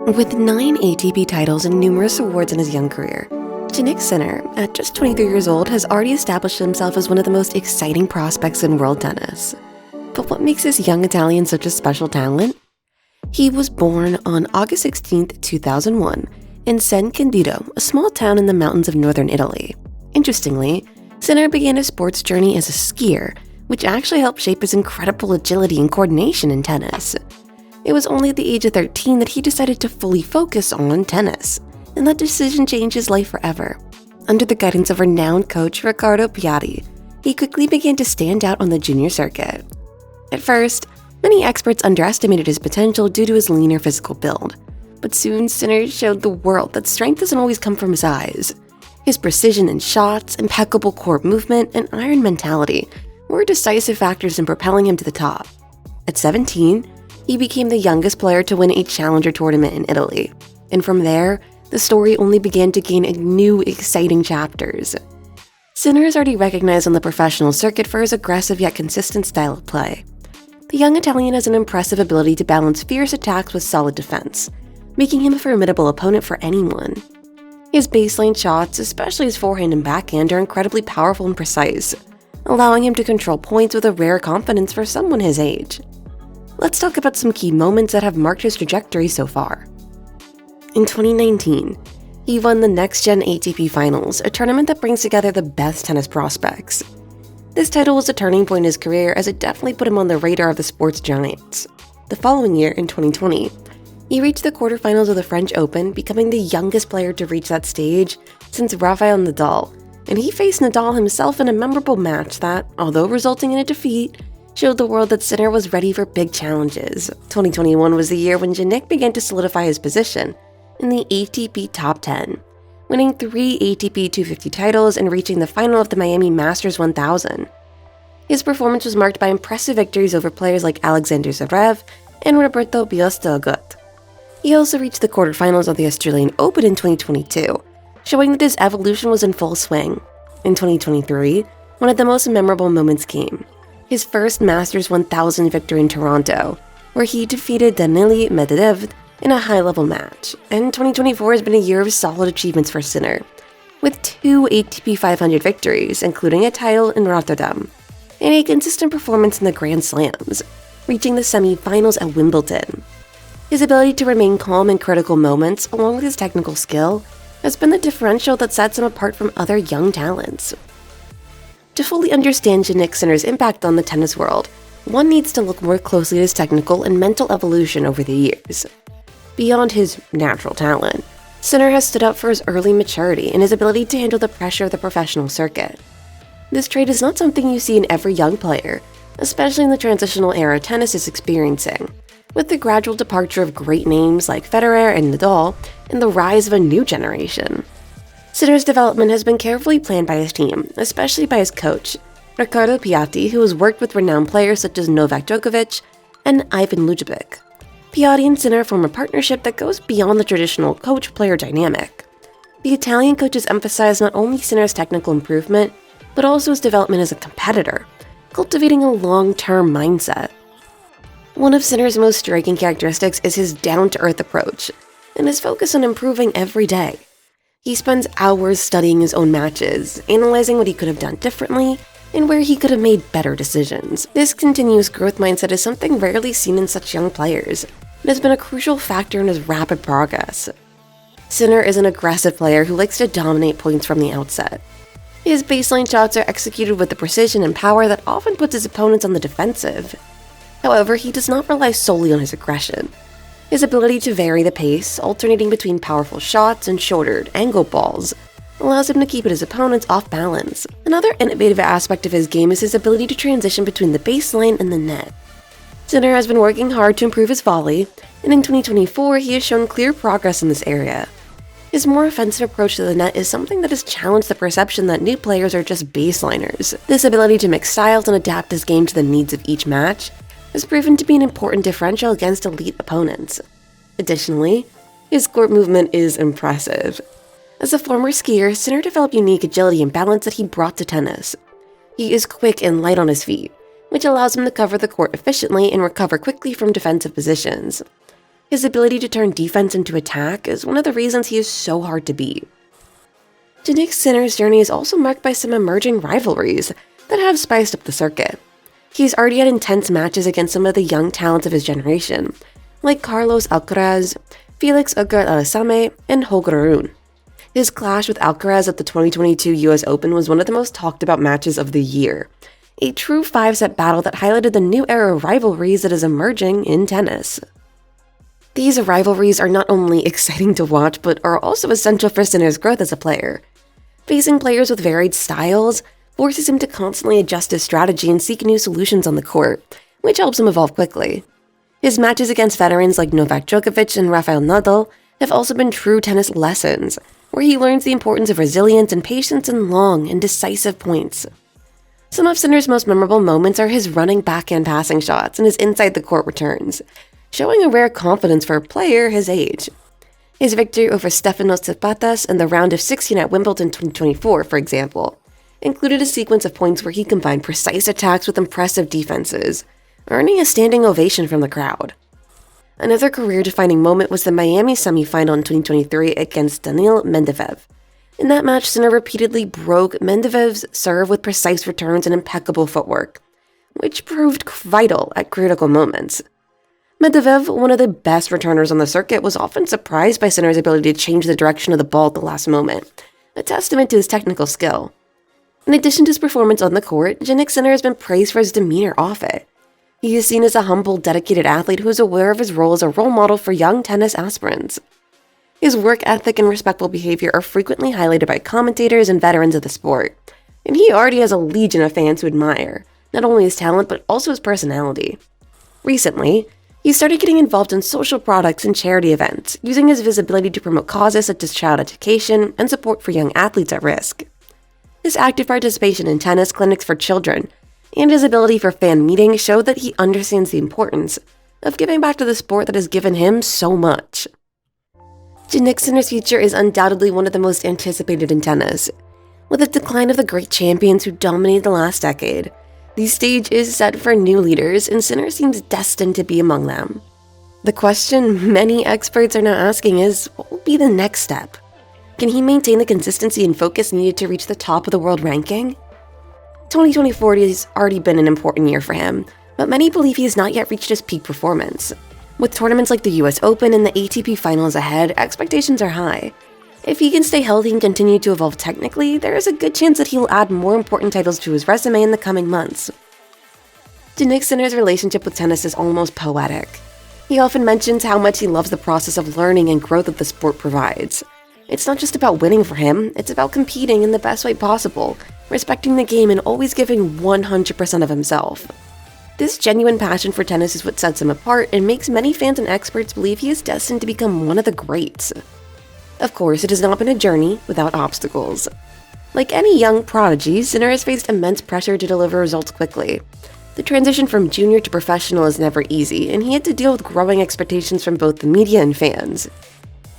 With 9 ATP titles and numerous awards in his young career, Jannik Sinner, at just 23 years old, has already established himself as one of the most exciting prospects in world tennis. But what makes this young Italian such a special talent? He was born on August 16, 2001, in San Candido, a small town in the mountains of northern Italy. Interestingly, Sinner began his sports journey as a skier, which actually helped shape his incredible agility and coordination in tennis. It was only at the age of 13 that he decided to fully focus on tennis, and that decision changed his life forever. Under the guidance of renowned coach Riccardo Piatti, he quickly began to stand out on the junior circuit. At first, many experts underestimated his potential due to his leaner physical build, but soon Sinner showed the world that strength doesn't always come from size. His precision in shots, impeccable court movement, and iron mentality were decisive factors in propelling him to the top. At 17, he became the youngest player to win a challenger tournament in Italy, and from there, the story only began to gain new, exciting chapters. Sinner is already recognized on the professional circuit for his aggressive yet consistent style of play. The young Italian has an impressive ability to balance fierce attacks with solid defense, making him a formidable opponent for anyone. His baseline shots, especially his forehand and backhand, are incredibly powerful and precise, allowing him to control points with a rare confidence for someone his age. Let's talk about some key moments that have marked his trajectory so far. In 2019, he won the Next Gen ATP Finals, a tournament that brings together the best tennis prospects. This title was a turning point in his career as it definitely put him on the radar of the sports giants. The following year, in 2020, he reached the quarterfinals of the French Open, becoming the youngest player to reach that stage since Rafael Nadal, and he faced Nadal himself in a memorable match that, although resulting in a defeat, showed the world that Sinner was ready for big challenges. 2021 was the year when Jannik began to solidify his position in the ATP Top 10, winning 3 ATP 250 titles and reaching the final of the Miami Masters 1000. His performance was marked by impressive victories over players like Alexander Zverev and Roberto Bautista-Agut. He also reached the quarterfinals of the Australian Open in 2022, showing that his evolution was in full swing. In 2023, one of the most memorable moments came: his first Masters 1000 victory in Toronto, where he defeated Daniil Medvedev in a high-level match. And 2024 has been a year of solid achievements for Sinner, with 2 ATP 500 victories, including a title in Rotterdam, and a consistent performance in the Grand Slams, reaching the semi-finals at Wimbledon. His ability to remain calm in critical moments, along with his technical skill, has been the differential that sets him apart from other young talents. To fully understand Jannik Sinner's impact on the tennis world, one needs to look more closely at his technical and mental evolution over the years. Beyond his natural talent, Sinner has stood up for his early maturity and his ability to handle the pressure of the professional circuit. This trait is not something you see in every young player, especially in the transitional era tennis is experiencing, with the gradual departure of great names like Federer and Nadal and the rise of a new generation. Sinner's development has been carefully planned by his team, especially by his coach, Riccardo Piatti, who has worked with renowned players such as Novak Djokovic and Ivan Ljubic. Piatti and Sinner form a partnership that goes beyond the traditional coach-player dynamic. The Italian coaches emphasize not only Sinner's technical improvement, but also his development as a competitor, cultivating a long-term mindset. One of Sinner's most striking characteristics is his down-to-earth approach, and his focus on improving every day. He spends hours studying his own matches, analyzing what he could have done differently, and where he could have made better decisions. This continuous growth mindset is something rarely seen in such young players, and has been a crucial factor in his rapid progress. Sinner is an aggressive player who likes to dominate points from the outset. His baseline shots are executed with the precision and power that often puts his opponents on the defensive. However, he does not rely solely on his aggression. His ability to vary the pace, alternating between powerful shots and shorter, angled balls, allows him to keep his opponents off balance. Another innovative aspect of his game is his ability to transition between the baseline and the net. Sinner has been working hard to improve his volley, and in 2024 he has shown clear progress in this area. His more offensive approach to the net is something that has challenged the perception that new players are just baseliners. This ability to mix styles and adapt his game to the needs of each match has proven to be an important differential against elite opponents. Additionally, his court movement is impressive. As a former skier, Sinner developed unique agility and balance that he brought to tennis. He is quick and light on his feet, which allows him to cover the court efficiently and recover quickly from defensive positions. His ability to turn defense into attack is one of the reasons he is so hard to beat. Jannik Sinner's journey is also marked by some emerging rivalries that have spiced up the circuit. He's already had intense matches against some of the young talents of his generation, like Carlos Alcaraz, Felix Auger-Aliassime, and Holger Rune. His clash with Alcaraz at the 2022 US Open was one of the most talked about matches of the year, a true 5-set battle that highlighted the new era of rivalries that is emerging in tennis. These rivalries are not only exciting to watch, but are also essential for Sinner's growth as a player. Facing players with varied styles forces him to constantly adjust his strategy and seek new solutions on the court, which helps him evolve quickly. His matches against veterans like Novak Djokovic and Rafael Nadal have also been true tennis lessons, where he learns the importance of resilience and patience in long and decisive points. Some of Sinner's most memorable moments are his running backhand passing shots and his inside-the-court returns, showing a rare confidence for a player his age. His victory over Stefanos Tsitsipas in the round of 16 at Wimbledon 2024, for example, included a sequence of points where he combined precise attacks with impressive defenses, earning a standing ovation from the crowd. Another career-defining moment was the Miami semifinal in 2023 against Daniil Medvedev. In that match, Sinner repeatedly broke Medvedev's serve with precise returns and impeccable footwork, which proved vital at critical moments. Medvedev, one of the best returners on the circuit, was often surprised by Sinner's ability to change the direction of the ball at the last moment, a testament to his technical skill. In addition to his performance on the court, Jannik Sinner has been praised for his demeanor off it. He is seen as a humble, dedicated athlete who is aware of his role as a role model for young tennis aspirants. His work ethic and respectful behavior are frequently highlighted by commentators and veterans of the sport, and he already has a legion of fans who admire not only his talent but also his personality. Recently, he started getting involved in social products and charity events, using his visibility to promote causes such as child education and support for young athletes at risk. His active participation in tennis clinics for children and his ability for fan meetings show that he understands the importance of giving back to the sport that has given him so much. Jannik Sinner's future is undoubtedly one of the most anticipated in tennis. With the decline of the great champions who dominated the last decade, the stage is set for new leaders, and Sinner seems destined to be among them. The question many experts are now asking is, what will be the next step? Can he maintain the consistency and focus needed to reach the top of the world ranking? 2024 has already been an important year for him, but many believe he has not yet reached his peak performance. With tournaments like the US Open and the ATP Finals ahead, expectations are high. If he can stay healthy and continue to evolve technically, there is a good chance that he will add more important titles to his resume in the coming months. Jannik Sinner's relationship with tennis is almost poetic. He often mentions how much he loves the process of learning and growth that the sport provides. It's not just about winning for him, it's about competing in the best way possible, respecting the game and always giving 100% of himself. This genuine passion for tennis is what sets him apart and makes many fans and experts believe he is destined to become one of the greats. Of course, it has not been a journey without obstacles. Like any young prodigy, Sinner has faced immense pressure to deliver results quickly. The transition from junior to professional is never easy, and he had to deal with growing expectations from both the media and fans.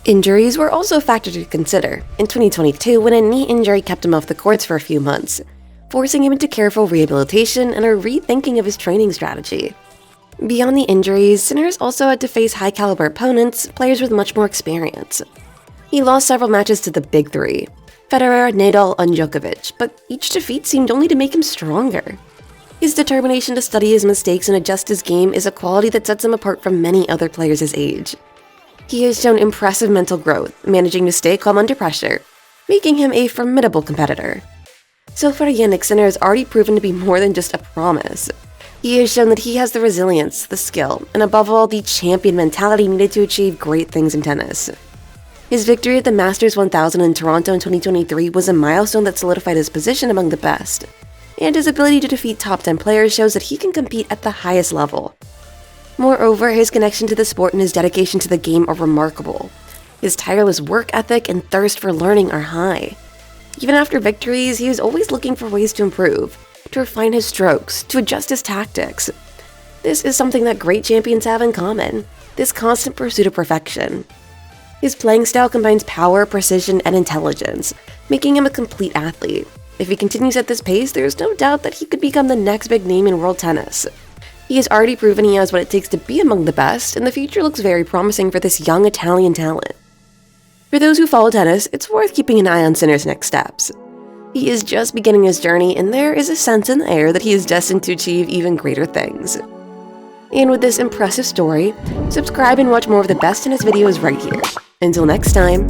Injuries were also a factor to consider, in 2022 when a knee injury kept him off the courts for a few months, forcing him into careful rehabilitation and a rethinking of his training strategy. Beyond the injuries, Sinner has also had to face high-caliber opponents, players with much more experience. He lost several matches to the big three, Federer, Nadal, and Djokovic, but each defeat seemed only to make him stronger. His determination to study his mistakes and adjust his game is a quality that sets him apart from many other players his age. He has shown impressive mental growth, managing to stay calm under pressure, making him a formidable competitor. So far, Jannik Sinner has already proven to be more than just a promise. He has shown that he has the resilience, the skill, and above all, the champion mentality needed to achieve great things in tennis. His victory at the Masters 1000 in Toronto in 2023 was a milestone that solidified his position among the best, and his ability to defeat top 10 players shows that he can compete at the highest level. Moreover, his connection to the sport and his dedication to the game are remarkable. His tireless work ethic and thirst for learning are high. Even after victories, he is always looking for ways to improve, to refine his strokes, to adjust his tactics. This is something that great champions have in common, this constant pursuit of perfection. His playing style combines power, precision, and intelligence, making him a complete athlete. If he continues at this pace, there is no doubt that he could become the next big name in world tennis. He has already proven he has what it takes to be among the best, and the future looks very promising for this young Italian talent. For those who follow tennis, it's worth keeping an eye on Sinner's next steps. He is just beginning his journey, and there is a sense in the air that he is destined to achieve even greater things. And with this impressive story, subscribe and watch more of the best tennis videos right here. Until next time.